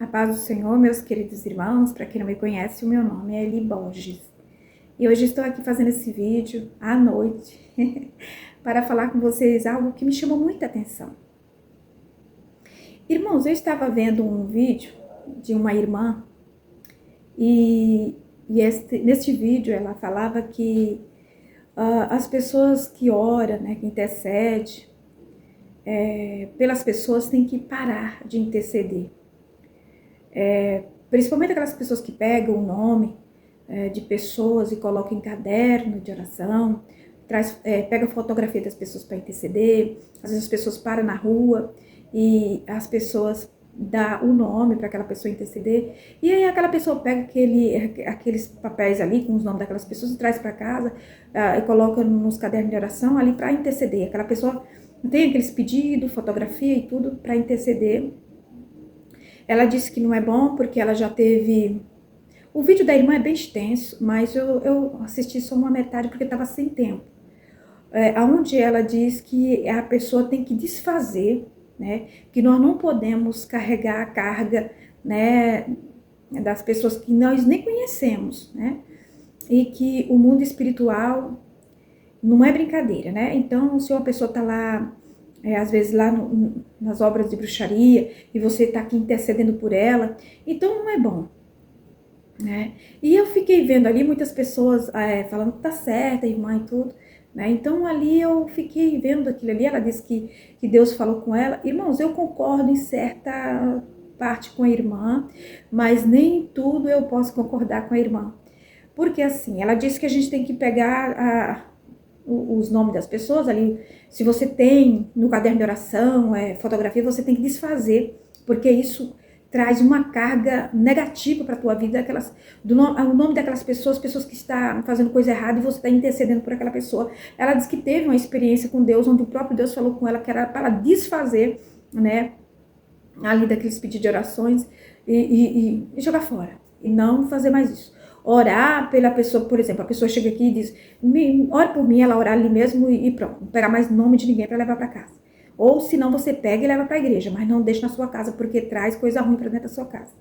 A paz do Senhor, meus queridos irmãos. Para quem não me conhece, o meu nome é Eli Borges. E hoje estou aqui fazendo esse vídeo à noite para falar com vocês algo que me chamou muita atenção. Irmãos, eu estava vendo um vídeo de uma irmã e neste vídeo ela falava que as pessoas que oram, que intercedem pelas pessoas têm que parar de interceder. Principalmente aquelas pessoas que pegam o nome de pessoas e colocam em caderno de oração, pega fotografia das pessoas para interceder. Às vezes as pessoas param na rua e as pessoas dão o nome para aquela pessoa interceder, e aí aquela pessoa pega aqueles papéis ali com os nomes daquelas pessoas e traz para casa e coloca nos cadernos de oração ali para interceder. Aquela pessoa tem aqueles pedidos, fotografia e tudo para interceder. Ela disse que não é bom porque ela já teve... O vídeo da irmã é bem extenso, mas eu assisti só uma metade porque estava sem tempo. Onde ela diz que a pessoa tem que desfazer, que nós não podemos carregar a carga, das pessoas que nós nem conhecemos, e que o mundo espiritual não é brincadeira, Então, se uma pessoa está lá, às vezes lá nas obras de bruxaria, e você está aqui intercedendo por ela, então não é bom, E eu fiquei vendo ali muitas pessoas falando que tá certa, irmã e tudo, Então ali eu fiquei vendo aquilo ali. Ela disse que Deus falou com ela. Irmãos, eu concordo em certa parte com a irmã, mas nem tudo eu posso concordar com a irmã. Porque assim, ela disse que a gente tem que pegar os nomes das pessoas ali. Se você tem no caderno de oração, fotografia, você tem que desfazer, porque isso traz uma carga negativa para a tua vida, o nome daquelas pessoas que estão fazendo coisa errada e você está intercedendo por aquela pessoa. Ela disse que teve uma experiência com Deus, onde o próprio Deus falou com ela que era para ela desfazer, ali daqueles pedidos de orações e jogar fora, e não fazer mais isso. Orar pela pessoa, por exemplo, a pessoa chega aqui e diz, ore por mim, ela orar ali mesmo e pronto, não pegar mais nome de ninguém para levar para casa. Ou se não, você pega e leva para a igreja, mas não deixa na sua casa, porque traz coisa ruim para dentro da sua casa.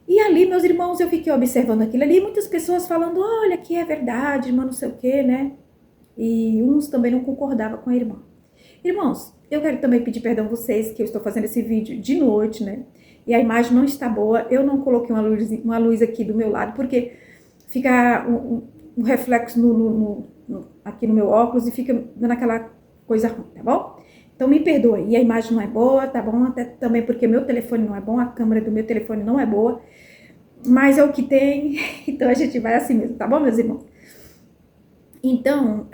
E ali, meus irmãos, eu fiquei observando aquilo ali, muitas pessoas falando, olha, que é verdade, irmã, não sei o quê, E uns também não concordavam com a irmã. Irmãos, eu quero também pedir perdão a vocês, que eu estou fazendo esse vídeo de noite, E a imagem não está boa. Eu não coloquei uma luz aqui do meu lado, porque fica um reflexo aqui no meu óculos e fica dando aquela coisa ruim, tá bom? Então me perdoe, e a imagem não é boa, tá bom? Até também porque meu telefone não é bom, a câmera do meu telefone não é boa, mas é o que tem, então a gente vai assim mesmo, tá bom, meus irmãos? Então,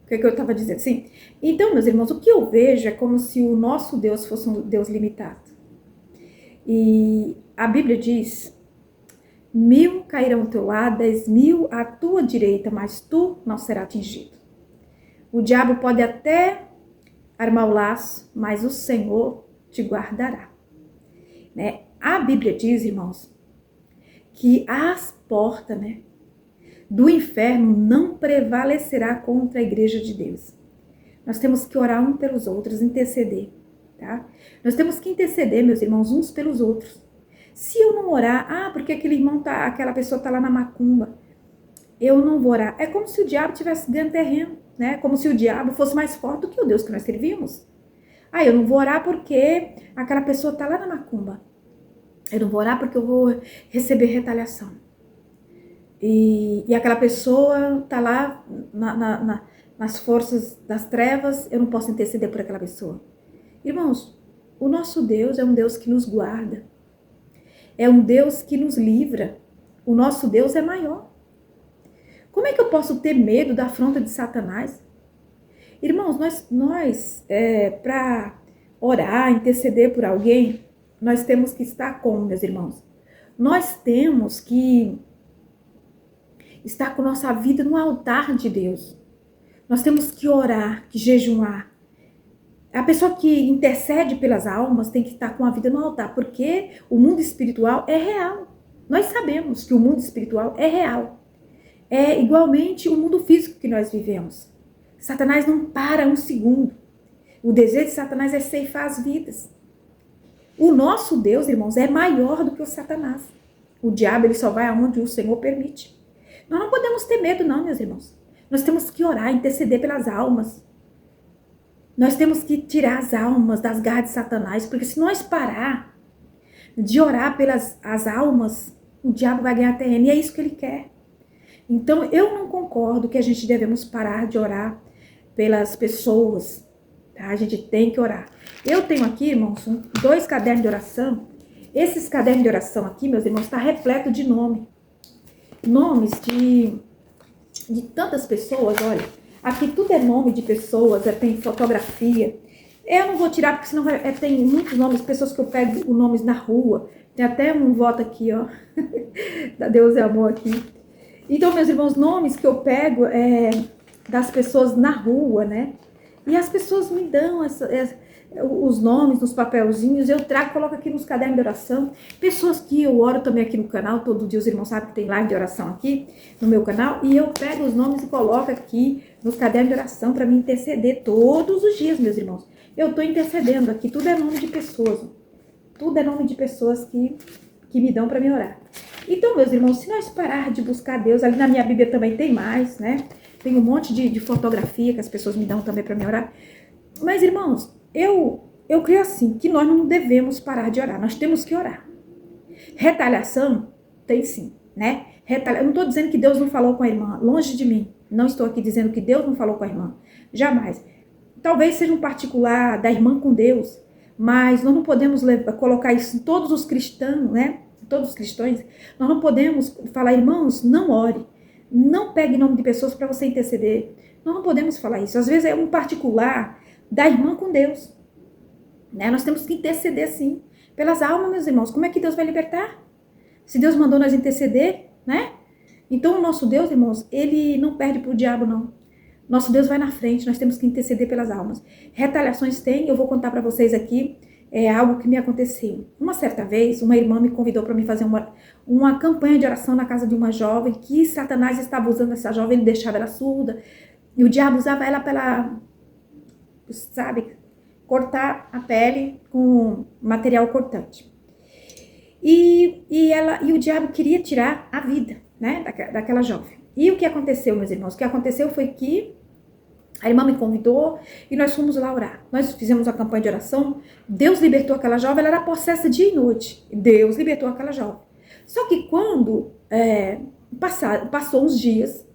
o que eu estava dizendo? Sim. Então, meus irmãos, o que eu vejo é como se o nosso Deus fosse um Deus limitado. E a Bíblia diz, 1000 cairão ao teu lado, 10.000 à tua direita, mas tu não serás atingido. O diabo pode até armar o laço, mas o Senhor te guardará. A Bíblia diz, irmãos, que as portas, do inferno não prevalecerá contra a igreja de Deus. Nós temos que orar uns pelos outros, interceder, tá? Nós temos que interceder, meus irmãos, uns pelos outros. Se eu não orar, porque aquela pessoa está lá na macumba, eu não vou orar. É como se o diabo tivesse ganho terreno, Como se o diabo fosse mais forte do que o Deus que nós servimos. Eu não vou orar porque aquela pessoa está lá na macumba. Eu não vou orar porque eu vou receber retaliação. E aquela pessoa está lá nas forças das trevas, eu não posso interceder por aquela pessoa. Irmãos, o nosso Deus é um Deus que nos guarda. É um Deus que nos livra. O nosso Deus é maior. Como é que eu posso ter medo da afronta de Satanás? Irmãos, nós para orar, interceder por alguém, nós temos que estar como, meus irmãos? Nós temos que estar com nossa vida no altar de Deus. Nós temos que orar, que jejuar. A pessoa que intercede pelas almas tem que estar com a vida no altar, porque o mundo espiritual é real. Nós sabemos que o mundo espiritual é real. É igualmente o mundo físico que nós vivemos. Satanás não para um segundo. O desejo de Satanás é ceifar as vidas. O nosso Deus, irmãos, é maior do que o Satanás. O diabo, ele só vai aonde o Senhor permite. Nós não podemos ter medo, não, meus irmãos. Nós temos que orar, interceder pelas almas. Nós temos que tirar as almas das garras de Satanás, porque se nós parar de orar pelas as almas, o diabo vai ganhar terreno, e é isso que ele quer. Então, eu não concordo que a gente devemos parar de orar pelas pessoas, tá? A gente tem que orar. Eu tenho aqui, irmãos, 2 cadernos de oração. Esses cadernos de oração aqui, meus irmãos, está repleto de nomes de tantas pessoas, olha. Aqui tudo é nome de pessoas, tem fotografia. Eu não vou tirar, porque senão tem muitos nomes, pessoas que eu pego os nomes na rua. Tem até um voto aqui, ó, da Deus é Amor aqui. Então, meus irmãos, nomes que eu pego das pessoas na rua, né? E as pessoas me dão os nomes nos papelzinhos, eu trago, coloco aqui nos cadernos de oração. Pessoas que eu oro também aqui no canal, todo dia os irmãos sabem que tem live de oração aqui no meu canal, e eu pego os nomes e coloco aqui nos cadernos de oração para me interceder todos os dias, meus irmãos. Eu estou intercedendo aqui, tudo é nome de pessoas, tudo é nome de pessoas que me dão para me orar. Então, meus irmãos, se nós parar de buscar Deus, ali na minha Bíblia também tem mais, né? Tem um monte de fotografia que as pessoas me dão também para me orar. Mas, irmãos, eu creio assim, que nós não devemos parar de orar, nós temos que orar. Retaliação tem sim, né? Eu não estou dizendo que Deus não falou com a irmã, longe de mim. Não estou aqui dizendo que Deus não falou com a irmã, jamais. Talvez seja um particular da irmã com Deus, mas nós não podemos colocar isso em todos os cristãos, né? Todos os cristãos, nós não podemos falar, irmãos, não ore, não pegue nome de pessoas para você interceder. Nós não podemos falar isso. Às vezes é um particular da irmã com Deus, né? Nós temos que interceder sim, pelas almas, meus irmãos. Como é que Deus vai libertar? Se Deus mandou nós interceder, né? Então o nosso Deus, irmãos, ele não perde para o diabo, não. Nosso Deus vai na frente, nós temos que interceder pelas almas. Retaliações tem, eu vou contar para vocês aqui, algo que me aconteceu. Uma certa vez, uma irmã me convidou para me fazer uma campanha de oração na casa de uma jovem, que Satanás estava usando essa jovem, ele deixava ela surda, e o diabo usava ela para, sabe, cortar a pele com material cortante. E o diabo queria tirar a vida, né, daquela jovem. E o que aconteceu, meus irmãos? O que aconteceu foi que a irmã me convidou e nós fomos lá orar. Nós fizemos a campanha de oração. Deus libertou aquela jovem, ela era possessa dia e noite. Deus libertou aquela jovem. Só que quando passou uns dias,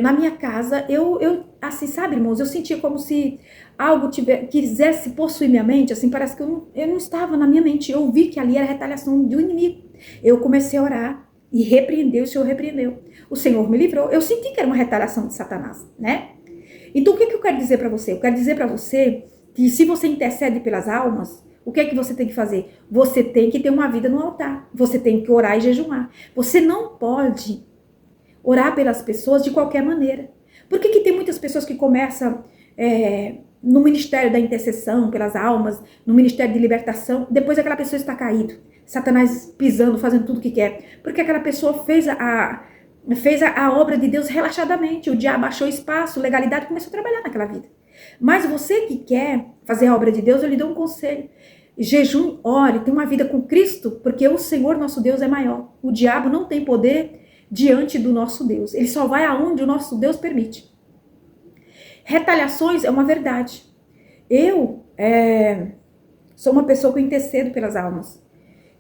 na minha casa, eu assim, sabe, irmãos, eu sentia como se algo quisesse possuir minha mente, assim, parece que eu não estava na minha mente. Eu vi que ali era retaliação do inimigo. Eu comecei a orar e repreendeu, o Senhor repreendeu. O Senhor me livrou. Eu senti que era uma retaliação de Satanás, né? Então, o que eu quero dizer para você? Eu quero dizer para você que se você intercede pelas almas, o que é que você tem que fazer? Você tem que ter uma vida no altar. Você tem que orar e jejuar. Você não pode orar pelas pessoas de qualquer maneira. Por que tem muitas pessoas que começam no ministério da intercessão pelas almas, no ministério de libertação, depois aquela pessoa está caído, Satanás pisando, fazendo tudo o que quer? Porque aquela pessoa fez a obra de Deus relaxadamente, o diabo achou espaço, legalidade, começou a trabalhar naquela vida. Mas você que quer fazer a obra de Deus, eu lhe dou um conselho. Jejum, ore, tenha uma vida com Cristo, porque o Senhor nosso Deus é maior. O diabo não tem poder diante do nosso Deus. Ele só vai aonde o nosso Deus permite. Retaliações é uma verdade. Eu sou uma pessoa que intercedo pelas almas.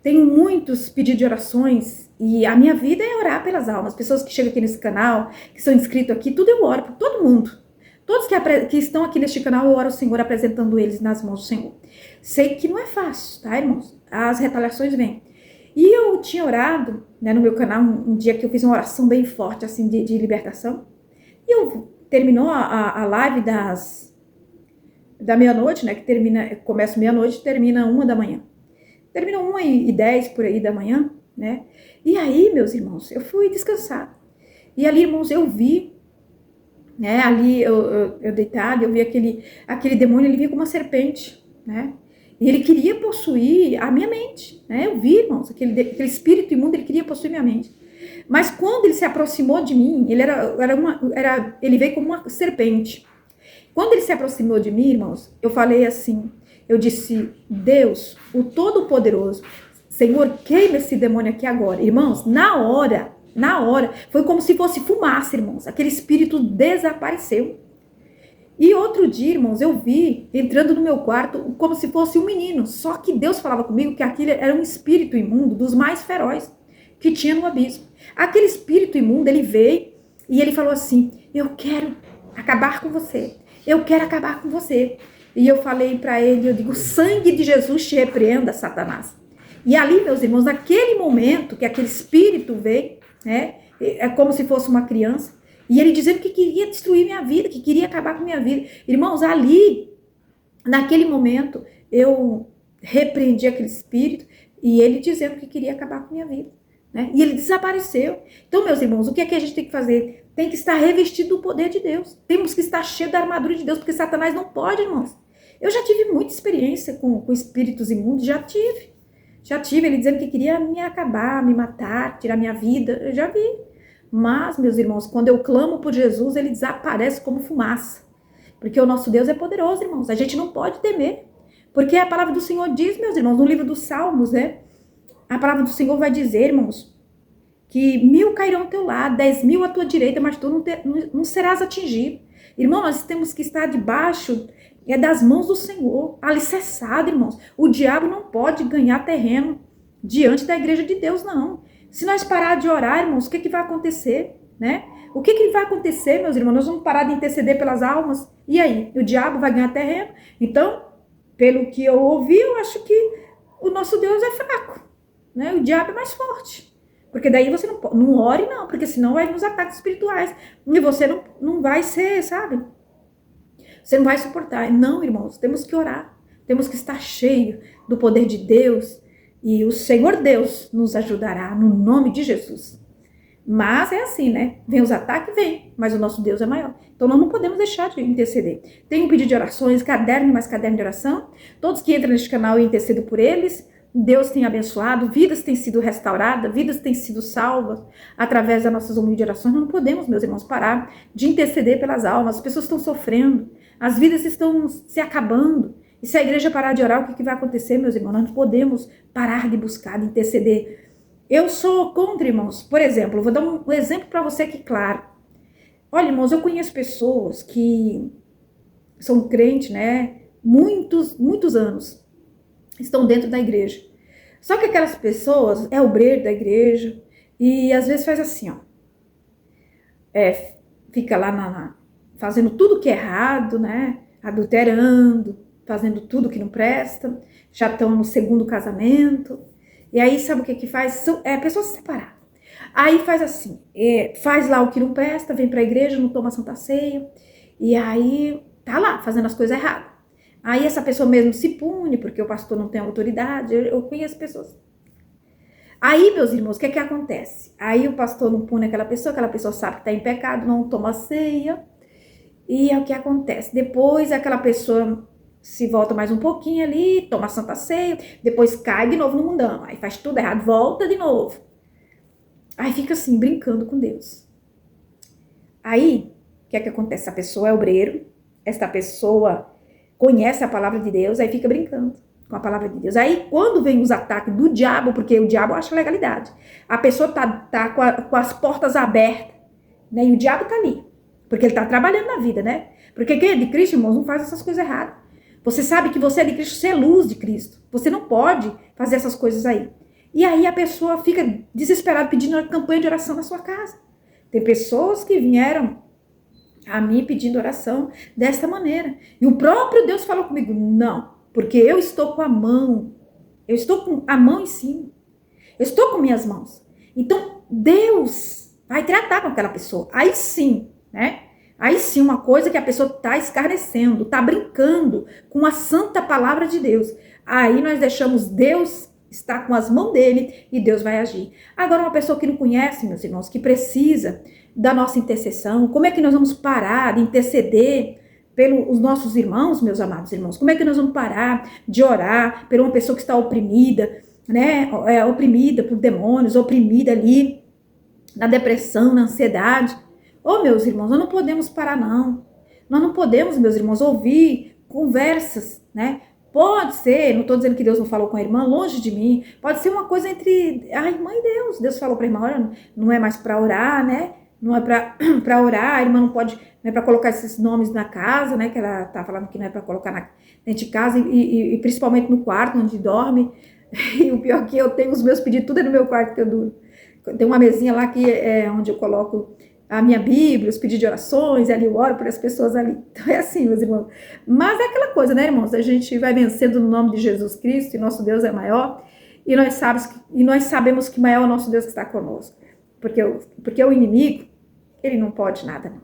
Tenho muitos pedidos de orações e a minha vida é orar pelas almas. Pessoas que chegam aqui nesse canal, que são inscritos aqui, tudo eu oro por todo mundo. Todos que estão aqui neste canal, eu oro ao Senhor, apresentando eles nas mãos do Senhor. Sei que não é fácil, tá, irmãos? As retaliações vêm. E eu tinha orado, né, no meu canal um dia que eu fiz uma oração bem forte, assim, de libertação. E terminou a live da meia-noite, né, que começa meia-noite e termina 1 da manhã. Terminou 1h10 por aí da manhã, né? E aí, meus irmãos, eu fui descansar. E ali, irmãos, eu vi, né? Ali eu deitada, eu vi aquele demônio, ele vinha com uma serpente, né? E ele queria possuir a minha mente, né? Eu vi, irmãos, aquele espírito imundo, ele queria possuir minha mente. Mas quando ele se aproximou de mim, ele veio como uma serpente. Quando ele se aproximou de mim, irmãos, eu falei assim, Eu disse, Deus, o Todo-Poderoso, Senhor, queima esse demônio aqui agora. Irmãos, na hora, foi como se fosse fumaça, irmãos. Aquele espírito desapareceu. E outro dia, irmãos, eu vi entrando no meu quarto como se fosse um menino. Só que Deus falava comigo que aquele era um espírito imundo dos mais ferozes que tinha no abismo. Aquele espírito imundo, ele veio e ele falou assim, eu quero acabar com você. Eu quero acabar com você. E eu falei para ele, eu digo, o sangue de Jesus te repreenda, Satanás. E ali, meus irmãos, naquele momento que aquele espírito veio, né, é como se fosse uma criança, e ele dizendo que queria destruir minha vida, que queria acabar com minha vida. Irmãos, ali, naquele momento, eu repreendi aquele espírito, e ele dizendo que queria acabar com minha vida, né? E ele desapareceu. Então, meus irmãos, o que é que a gente tem que fazer? Tem que estar revestido do poder de Deus. Temos que estar cheio da armadura de Deus, porque Satanás não pode, irmãos. Eu já tive muita experiência com espíritos imundos, já tive, ele dizendo que queria me acabar, me matar, tirar minha vida, eu já vi. Mas, meus irmãos, quando eu clamo por Jesus, ele desaparece como fumaça. Porque o nosso Deus é poderoso, irmãos. A gente não pode temer. Porque a palavra do Senhor diz, meus irmãos, no livro dos Salmos, né? A palavra do Senhor vai dizer, irmãos, que 1000 cairão ao teu lado, 10.000 à tua direita, mas tu não serás atingido. Irmão, nós temos que estar debaixo das mãos do Senhor, alicerçado, irmãos. O diabo não pode ganhar terreno diante da igreja de Deus, não. Se nós parar de orar, irmãos, o que vai acontecer, né? O que vai acontecer, meus irmãos? Nós vamos parar de interceder pelas almas? E aí? O diabo vai ganhar terreno? Então, pelo que eu ouvi, eu acho que o nosso Deus é fraco, né? O diabo é mais forte. Porque daí você não ore, não, porque senão vai nos ataques espirituais. E você não vai ser, sabe? Você não vai suportar. Não, irmãos, temos que orar. Temos que estar cheio do poder de Deus. E o Senhor Deus nos ajudará no nome de Jesus. Mas é assim, né? Vem os ataques, vem. Mas o nosso Deus é maior. Então nós não podemos deixar de interceder. Tem um pedido de orações, caderno e mais caderno de oração. Todos que entram neste canal eu intercedo por eles. Deus tem abençoado, vidas têm sido restauradas, vidas têm sido salvas através das nossas humildes orações. Nós não podemos, meus irmãos, parar de interceder pelas almas. As pessoas estão sofrendo, as vidas estão se acabando. E se a igreja parar de orar, o que vai acontecer, meus irmãos? Nós não podemos parar de buscar, de interceder. Eu sou contra, irmãos. Por exemplo, eu vou dar um exemplo para você aqui, claro. Olha, irmãos, eu conheço pessoas que são crentes, né? Muitos anos. Estão dentro da igreja. Só que aquelas pessoas é obreiro da igreja e às vezes faz assim, ó. Fica lá fazendo tudo que é errado, né? Adulterando, fazendo tudo que não presta, já estão no segundo casamento. E aí sabe o que faz? É a pessoa se separar. Aí faz assim, faz lá o que não presta, vem pra igreja, não toma santa ceia, e aí tá lá fazendo as coisas erradas. Aí essa pessoa mesmo se pune, porque o pastor não tem autoridade. Eu conheço pessoas. Aí, meus irmãos, o que acontece? Aí o pastor não pune aquela pessoa sabe que está em pecado, não toma ceia. E é o que acontece. Depois aquela pessoa se volta mais um pouquinho ali, toma a santa ceia, depois cai de novo no mundão. Aí faz tudo errado, volta de novo. Aí fica assim, brincando com Deus. Aí, o que acontece? Essa pessoa é obreiro, esta pessoa conhece a palavra de Deus, aí fica brincando com a palavra de Deus. Aí quando vem os ataques do diabo, porque o diabo acha legalidade, a pessoa tá com as portas abertas, né? E o diabo tá ali, porque ele tá trabalhando na vida, né? Porque quem é de Cristo, irmãos, não faz essas coisas erradas. Você sabe que você é de Cristo, você é luz de Cristo. Você não pode fazer essas coisas aí. E aí a pessoa fica desesperada pedindo uma campanha de oração na sua casa. Tem pessoas que vieram a mim pedindo oração desta maneira. E o próprio Deus falou comigo, não, porque eu estou com a mão em cima. Eu estou com minhas mãos. Então, Deus vai tratar com aquela pessoa. Aí sim, né? Aí sim, uma coisa que a pessoa está escarnecendo, está brincando com a santa palavra de Deus. Aí nós deixamos Deus estar com as mãos dele e Deus vai agir. Agora, uma pessoa que não conhece, meus irmãos, que precisa da nossa intercessão, como é que nós vamos parar de interceder pelos nossos irmãos, meus amados irmãos? Como é que nós vamos parar de orar por uma pessoa que está oprimida, né? Oprimida por demônios, oprimida ali na depressão, na ansiedade? Meus irmãos, nós não podemos parar, não. Nós não podemos, meus irmãos, ouvir conversas, né? Pode ser, não estou dizendo que Deus não falou com a irmã, longe de mim. Pode ser uma coisa entre a irmã e Deus. Deus falou para a irmã, olha, não é mais para orar, né? Não é para orar, a irmã não pode, não é para colocar esses nomes na casa, né? Que ela tá falando que não é para colocar dentro de casa e principalmente no quarto onde dorme. E o pior é que eu tenho os meus pedidos, tudo é no meu quarto que eu durmo. Tem uma mesinha lá que é onde eu coloco a minha Bíblia, os pedidos de orações, ali eu oro por as pessoas ali. Então é assim, meus irmãos. Mas é aquela coisa, né, irmãos? A gente vai vencendo no nome de Jesus Cristo e nosso Deus é maior. E nós sabemos que maior é o nosso Deus que está conosco. Porque o inimigo, ele não pode nada, não.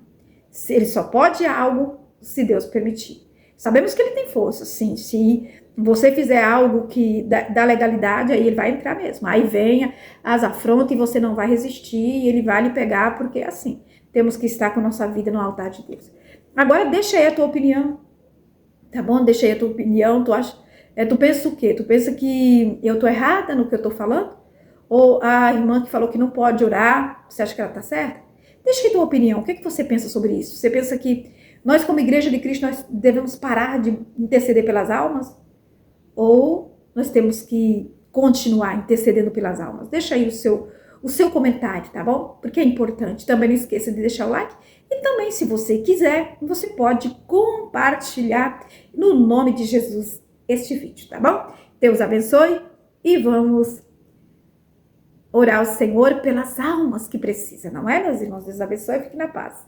Ele só pode algo se Deus permitir. Sabemos que ele tem força, sim. Se você fizer algo que dá legalidade, aí ele vai entrar mesmo. Aí vem as afrontas e você não vai resistir, e ele vai lhe pegar, porque assim, temos que estar com nossa vida no altar de Deus. Agora, deixa aí a tua opinião, tá bom? Deixa aí a tua opinião. Tu pensa o quê? Tu pensa que eu tô errada no que eu tô falando? Ou a irmã que falou que não pode orar, você acha que ela tá certa? Deixa aí a tua opinião. O que você pensa sobre isso? Você pensa que nós, como igreja de Cristo, nós devemos parar de interceder pelas almas? Ou nós temos que continuar intercedendo pelas almas? Deixa aí o seu comentário, tá bom? Porque é importante. Também não esqueça de deixar o like. E também, se você quiser, você pode compartilhar no nome de Jesus este vídeo, tá bom? Deus abençoe e vamos orar ao Senhor pelas almas que precisam, não é, meus irmãos? Deus abençoe e fique na paz.